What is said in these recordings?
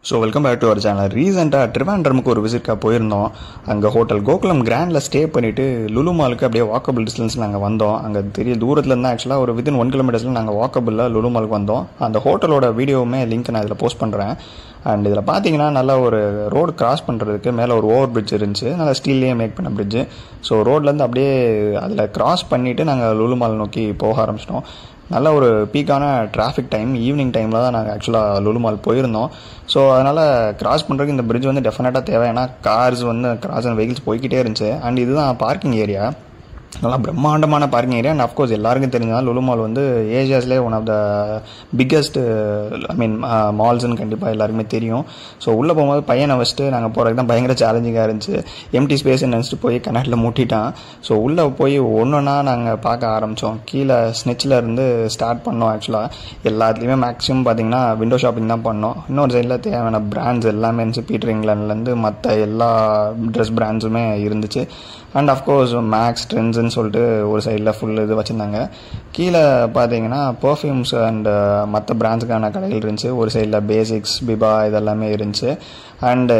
So welcome back to our channel. ரீசெண்டாக ட்ரிவாண்ட்ரமுக்கு ஒரு விசிட்காக போயிருந்தோம். அங்கே ஹோட்டல் கோகுலம் கிராண்டில் ஸ்டே பண்ணிவிட்டு லுலு மாலுக்கு அப்படியே வாக்கபிள் டிஸ்டன்ஸில் நாங்கள் வந்தோம். அங்கே தெரிய தூரத்தில் இருந்தால் ஆக்சுவலாக ஒரு வித்தின் 1 கிலோமீட்டர்ஸில் நாங்கள் வாக்கபிளில் லுலு மாலுக்கு வந்தோம். அந்த ஹோட்டலோட வீடியோவுமே லிங்க் நான் இதில் போஸ்ட் பண்ணுறேன். அண்ட் இதில் பார்த்தீங்கன்னா நல்ல ஒரு ரோடு கிராஸ் பண்ணுறதுக்கு மேலே ஒரு ஓவர் பிரிட்ஜ் இருந்துச்சு, நல்லா ஸ்டீல்லேயே மேக் பண்ண பிரிட்ஜு. ஸோ ரோட்லேருந்து அப்படியே அதில் கிராஸ் பண்ணிவிட்டு நாங்கள் லுலு மால் நோக்கி போக ஆரம்பிச்சிட்டோம். நல்ல ஒரு பீக்கான டிராஃபிக் டைம், ஈவினிங் டைமில் தான் நாங்கள் ஆக்சுவலாக லுலு மால் போயிருந்தோம். ஸோ அதனால் கிராஸ் பண்ணுறதுக்கு இந்த பிரிட்ஜ் வந்து டெஃபினட்டாக தேவை. ஏன்னா கார்ஸ் வந்து கிராஸ் அண்ட் வெஹிக்கிள்ஸ் போய்கிட்டே இருந்துச்சு. அண்ட் இதுதான் பார்க்கிங் ஏரியா, நல்லா பிரம்மாண்டமான பார்க்கிங் ஏரியா. அண்ட் அஃப்கோர்ஸ் எல்லாருக்கும் தெரிஞ்சதான் லுலு மால் வந்து ஏஷியாஸ்லேயே ஒன் ஆஃப் த பிக்கஸ்ட் மால்ஸ்ன்னு கண்டிப்பாக எல்லாருக்குமே தெரியும். ஸோ உள்ளே போகும்போது பையனை வச்சுட்டு நாங்கள் போகிறதுக்கு தான் பயங்கர சேலஞ்சிங்காக இருந்துச்சு. எம்டி ஸ்பேஸ்ன்னு நினச்சிட்டு போய் கனெக்டில் மூட்டிட்டான். ஸோ உள்ளே போய் ஒன்றா நாங்கள் பார்க்க ஆரம்பித்தோம். கீழே ஸ்னெச்சில் இருந்து ஸ்டார்ட் பண்ணோம். ஆக்சுவலாக எல்லாத்துலேயுமே மேக்ஸிமம் பார்த்திங்கன்னா விண்டோ ஷாப்பிங் தான் பண்ணோம். இன்னொரு சைடில் தேவையான பிராண்ட்ஸ் எல்லாமே இருந்துச்சு. பீட்டர் இங்கிலாண்ட்லேருந்து மற்ற எல்லா ட்ரெஸ் பிராண்ட்ஸுமே இருந்துச்சு. அண்ட் அஃப்கோர்ஸ் மேக்ஸ் ட்ரெண்ட்ஸ்ன்னு சொல்லிட்டு ஒரு சைடில் ஃபுல் இது வச்சுருந்தாங்க. கீழே பார்த்தீங்கன்னா பர்ஃப்யூம்ஸ் அண்ட் மற்ற பிராண்ட்ஸுக்கான கடைகள் இருந்துச்சு. ஒரு சைடில் பேசிக்ஸ், பிபா இதெல்லாமே இருந்துச்சு. அண்ட்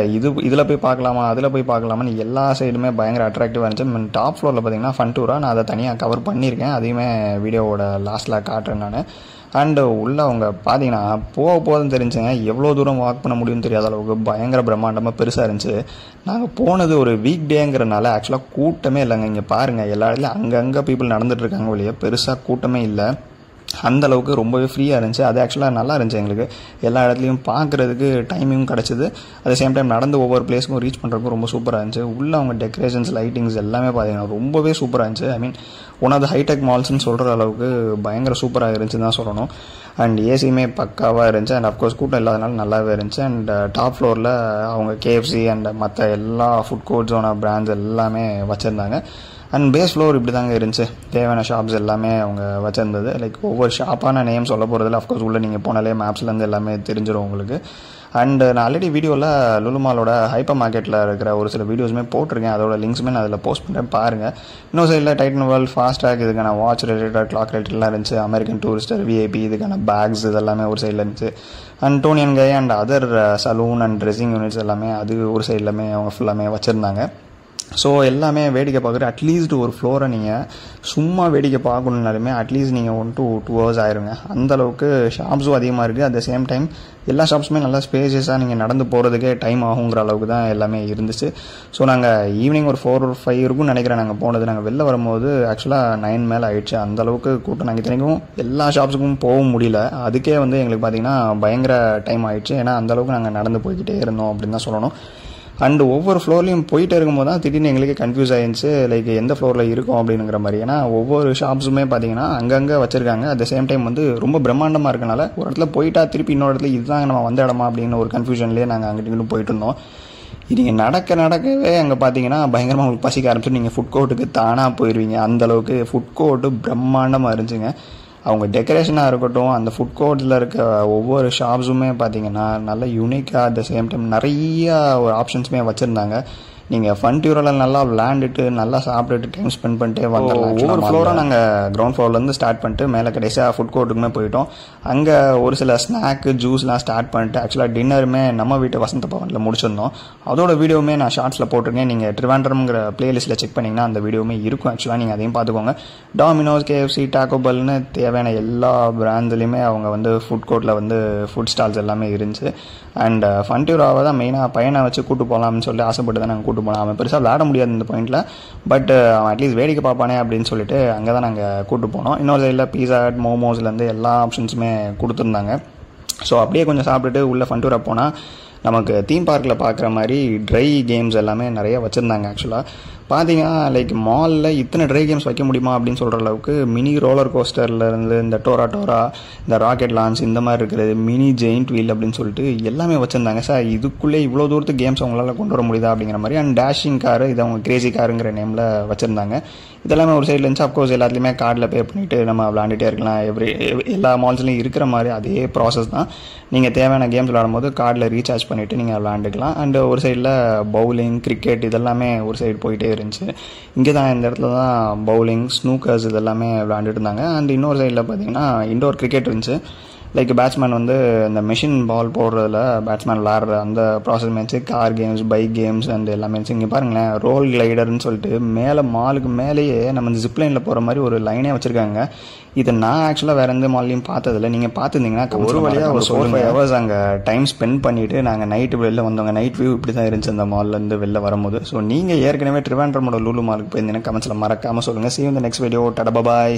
இதில் போய் பார்க்கலாமா அதில் போய் பார்க்கலாமான்னு எல்லா சைடுமே பயங்கர அட்ராக்டிவாக இருந்துச்சு. டாப் ஃப்ளோரில் பார்த்தீங்கன்னா ஃபன்டூராக நான் அதை தனியாக கவர் பண்ணியிருக்கேன், அதையுமே வீடியோவோட லாஸ்ட்டில் காட்டுறேன் நான். அண்டு உள்ளே அவங்க பார்த்தீங்கன்னா போதும் தெரிஞ்சுங்க எவ்வளோ தூரம் வாக் பண்ண முடியும்னு தெரியாத அளவுக்கு பயங்கர பிரம்மாண்டமாக பெருசாக இருந்துச்சு. நாங்கள் போனது ஒரு வீக் டேங்கிறனால ஆக்சுவலாக கூட்டமே இல்லைங்க. இங்கே பாருங்கள், எல்லா இடத்துலையும் அங்கங்கே பீப்புள் நடந்துகிட்டு இருக்காங்க, வெளியே பெருசாக கூட்டமே இல்லை. அந்தளவுக்கு ரொம்பவே ஃப்ரீயாக இருந்துச்சு. அது ஆக்சுவலாக நல்லா இருந்துச்சு. எங்களுக்கு எல்லா இடத்துலையும் பார்க்குறதுக்கு டைமிங் கிடச்சிது. அட் சேம் டைம் நடந்து ஒவ்வொரு பிளேஸுக்கும் ரீச் பண்ணுறதுக்கும் ரொம்ப சூப்பராக இருந்துச்சு. உள்ளே அவங்க டெக்கரேஷன்ஸ், லைட்டிங்ஸ் எல்லாமே பார்த்தீங்கன்னா ரொம்பவே சூப்பராக இருந்துச்சு. ஐ மீன் ஒன் ஆஃப் த ஹைடெக் மால்ஸ்ன்னு சொல்கிற அளவுக்கு பயங்கர சூப்பராக இருந்துச்சுன்னு தான் சொல்லணும். அண்ட் ஏசியுமே பக்காவாக இருந்துச்சு. அண்ட் அஃப்கோர்ஸ் கூட்டம் இல்லாதனால நல்லாவே இருந்துச்சு. அண்ட் டாப் ஃப்ளோரில் அவங்க கேஎஃப்சி அண்ட் மற்ற எல்லா ஃபுட் கோர்ட்ஸோட பிராண்ட்ஸ் எல்லாமே வச்சுருந்தாங்க. அண்ட் பேஸ் ஃப்ளோர் இப்படி தாங்க இருந்துச்சு. தேவையான ஷாப்ஸ் எல்லாமே அவங்க வச்சுருந்தது. லைக் ஒவ்வொரு ஷாப்பான நேம் சொல்ல போகிறதில்ல. அஃப்கோர்ஸ் உள்ளே நீங்கள் போனாலே மேப்ஸ்லேருந்து எல்லாமே தெரிஞ்சிடும் உங்களுக்கு. அண்ட் நான் ஆல்ரெடி வீடியோவில் லுலு மாலோட ஹைப்பர் மார்க்கெட்டில் இருக்கிற ஒரு சில வீடியோஸுமே போட்டிருக்கேன். அதோட லிங்க்ஸுமே நான் அதில் போஸ்ட் பண்ணுறேன், பாருங்கள். இன்னொரு சைடில் டைட்டன் வேர்ல்ட், ஃபாஸ்ட்ராக் இதுக்கான வாட்ச் ரிலேட்டட், கிளாக் ரிலேட்டட்லாம் இருந்துச்சு. அமெரிக்கன் டூரிஸ்டர், விஐபி இதுக்கான பேக்ஸ் இதெல்லாமே ஒரு சைடில் இருந்துச்சு. And Toni and Guy and other salon and dressing units எல்லாமே அது ஒரு சைட்லாமே அவங்க ஃபுல்லாமே வச்சுருந்தாங்க. ஸோ எல்லாமே வேடிக்கை பார்க்குறது. அட்லீஸ்ட் ஒரு ஃப்ளோரை நீங்கள் சும்மா வேடிக்கை பார்க்கணுன்னாலுமே அட்லீஸ்ட் நீங்கள் 1 to 2 hours ஆயிருங்க. அந்தளவுக்கு ஷாப்ஸும் அதிகமாக இருக்குது. அட் த சேம் டைம் எல்லா ஷாப்ஸுமே நல்லா ஸ்பேசியஸாக நீங்கள் நடந்து போகிறதுக்கே டைம் ஆகுங்கிற அளவுக்கு தான் எல்லாமே இருந்துச்சு. ஸோ நாங்கள் ஈவினிங் ஒரு 4 or 5 இருக்குன்னு நினைக்கிறேன் நாங்கள் போனது. நாங்கள் வெளில வரும்போது ஆக்சுவலாக 9 மேலே ஆயிடுச்சு. அந்தளவுக்கு கூட்டம். நாங்கள் இத்தனைக்கும் எல்லா ஷாப்ஸுக்கும் போக முடியல. அதுக்கே வந்து எங்களுக்கு பார்த்திங்கன்னா பயங்கர டைம் ஆயிடுச்சு. ஏன்னா அந்தளவுக்கு நாங்கள் நடந்து போய்கிட்டே இருந்தோம் அப்படின்னு தான் சொல்லணும். அண்டு ஒவ்வொரு ஃப்ளோர்லையும் போயிட்டே இருக்கும்போது தான் திடீர்னு எங்களுக்கு கன்ஃபியூஸ் ஆகிருந்துச்சு, லைக் எந்த ஃப்ளோரில் இருக்கும் அப்படிங்கிற மாதிரி. ஏன்னா ஒவ்வொரு ஷாப்ஸுமே பார்த்தீங்கன்னா அங்கங்கே வச்சுருக்காங்க. அட் த சேம் டைம் வந்து ரொம்ப பிரம்மாண்டமாக இருக்கனால ஒரு இடத்துல போயிட்டா திருப்பி இன்னொரு இடத்துல இதுதான் நம்ம வந்த இடமா அப்படின்னு ஒரு கன்ஃபியூஷன்லேயே நாங்கள் அங்கிட்டு இங்கிட்டு போயிட்டு இருந்தோம். நீங்கள் நடக்கவே அங்கே பார்த்தீங்கன்னா பயங்கரமாக உங்களுக்கு பசிக்க ஆரம்பிச்சு நீங்கள் ஃபுட் கோர்ட்டுக்கு தானாக போயிடுவீங்க. அந்தளவுக்கு ஃபுட் கோர்ட்டு பிரம்மாண்டமாக இருந்துச்சுங்க. அவங்க டெக்கரேஷனாக இருக்கட்டும், அந்த ஃபுட் கோர்ட்டில் இருக்க ஒவ்வொரு ஷாப்ஸுமே பார்த்தீங்கன்னா நல்ல யூனிக்காக, அட் த சேம் டைம் நிறையா ஒரு ஆப்ஷன்ஸுமே வச்சுருந்தாங்க. நீங்கள் ஃபன்டூரில் நல்லா விளையாண்டுட்டு நல்லா சாப்பிட்டுட்டு டைம் ஸ்பெண்ட் பண்ணிட்டே வந்துடலாம். ஒவ்வொரு ஃப்ளோராக நாங்கள் கிரவுண்ட் ஃப்ளோர்லேருந்து ஸ்டார்ட் பண்ணிட்டு மேலே கடைசியாக ஃபுட் கோர்ட்டுக்குமே போயிட்டோம். அங்கே ஒரு சில ஸ்நாக்கு, ஜூஸ்லாம் ஸ்டார்ட் பண்ணிட்டு ஆக்சுவலாக டின்னருமே நம்ம வீட்டு வசந்த பவனில் முடிச்சிருந்தோம். அதோட வீடியோவுமே நான் ஷார்ட்ஸில் போட்டிருக்கேன். நீங்கள் ட்ரிவாண்ட்ரம்ங்கிற பிளேலிஸ்ட்டில் செக் பண்ணிங்கன்னா அந்த வீடியோவுமே இருக்கும். ஆக்சுவலாக நீங்கள் அதையும் பார்த்துக்கோங்க. டாமினோஸ், கேஎஃப்சி, டாக்கோ பெல்னு தேவையான எல்லா பிராண்ட்ஸ்லையுமே அவங்க வந்து ஃபுட் கோர்ட்டில் வந்து ஃபுட் ஸ்டால்ஸ் எல்லாமே இருந்துச்சு. அண்ட் ஃபன்டூராவை தான் மெயினாக பையனை வச்சு கூட்டு போகலாம்னு சொல்லி ஆசைப்பட்டு தான் நாங்கள் கூட்டு போனோம். அவன் பெருசாக விளையாட முடியாது இந்த பாயிண்டில், பட் அவன் அட்லீஸ்ட் வேடிக்கை பார்ப்பானே அப்படின்னு சொல்லிட்டு அங்கே தான் நாங்கள் கூட்டு போனோம். இன்னொரு சைடில் பீஸா ஹட், மோமோஸ்லேருந்து எல்லா ஆப்ஷன்ஸுமே கொடுத்துருந்தாங்க. ஸோ அப்படியே கொஞ்சம் சாப்பிட்டுட்டு உள்ளே ஃபன்டூரா போனால் நமக்கு தீம் பார்க்கில் பார்க்குற மாதிரி ட்ரை கேம்ஸ் எல்லாமே நிறைய வச்சுருந்தாங்க. ஆக்சுவலாக பார்த்தீங்கன்னா லைக் மாலில் இத்தனை ட்ரை கேம்ஸ் வைக்க முடியுமா அப்படின்னு சொல்கிற அளவுக்கு மினி ரோலர் கோஸ்டர்லேருந்து இந்த டோரா, இந்த ராக்கெட் லான்ச் இந்த மாதிரி இருக்கிறது, மினி ஜெயிண்ட் வீல் அப்படின்னு சொல்லிட்டு எல்லாமே வச்சுருந்தாங்க. சார் இதுக்குள்ளே இவ்வளோ தூரத்துக்கு கேம்ஸ் அவங்களால கொண்டு வர முடியுதா அப்படிங்கிற மாதிரி. அண்ட் டேஷிங் காரு, இது அவங்க கிரேசி காருங்கிற நேமில் வச்சுருந்தாங்க. இதெல்லாமே ஒரு சைடில் இருந்துச்சு. அஃப்கோர்ஸ் எல்லாத்துலேயுமே கார்டில் பே பண்ணிவிட்டு நம்ம விளாண்டுட்டே இருக்கலாம். எல்லா மால்ஸ்லையும் இருக்கிற மாதிரி அதே ப்ராசஸ் தான். நீங்கள் தேவையான கேம்ஸ் விளாடும்போது கார்டில் ரீசார்ஜ் பண்ணிவிட்டு நீங்கள் விளாண்டுக்கலாம். அண்ட் ஒரு சைடில் பவுலிங், கிரிக்கெட் இதெல்லாமே ஒரு சைடு போயிட்டே இருந்துச்சு. இங்கே தான் இந்த இடத்துல தான் பவுலிங், ஸ்னூக்கர்ஸ் இதெல்லாமே விளாண்டுட்டு இருந்தாங்க. அண்ட் இன்னொரு சைடில் பார்த்தீங்கன்னா இண்டோர் கிரிக்கெட் இருந்துச்சு. லைக் பேட்ஸ்மேன் வந்து இந்த மெஷின் பால் போடுறதுல பேட்ஸ்மேன் விளாட்ற அந்த process match, car games, bike games and எல்லாமே. இங்கே பாருங்களேன், ரோல் கிளைடர்னு சொல்லிட்டு மேலே மாலுக்கு மேலேயே நம்ம இந்த ஜிப்லைனில் போகிற மாதிரி ஒரு லைனே வச்சுருக்காங்க. இதை நான் ஆக்சுவலாக வேறு எந்த மால்லையும் பார்த்ததில்ல. நீங்கள் பார்த்துருந்தீங்கன்னா ஒரு வழியாக ஒரு 4-5 ஹவர்ஸ் அங்கே டைம் ஸ்பெண்ட் பண்ணிவிட்டு நாங்கள் நைட்டு வெளில வந்தோங்க. நைட் வியூ இப்படி தான் இருந்துச்சு அந்த மால்லேருந்து வெளில வரும்போது. ஸோ நீங்கள் ஏற்கனவே ட்ரிவாண்ட்ரமோட லுலு மாலுக்கு போயிருந்தீங்கன்னா கமெண்ட்ஸில் மறக்காமல் சொல்லுங்கள். See you in the next video. Tada, bye bye.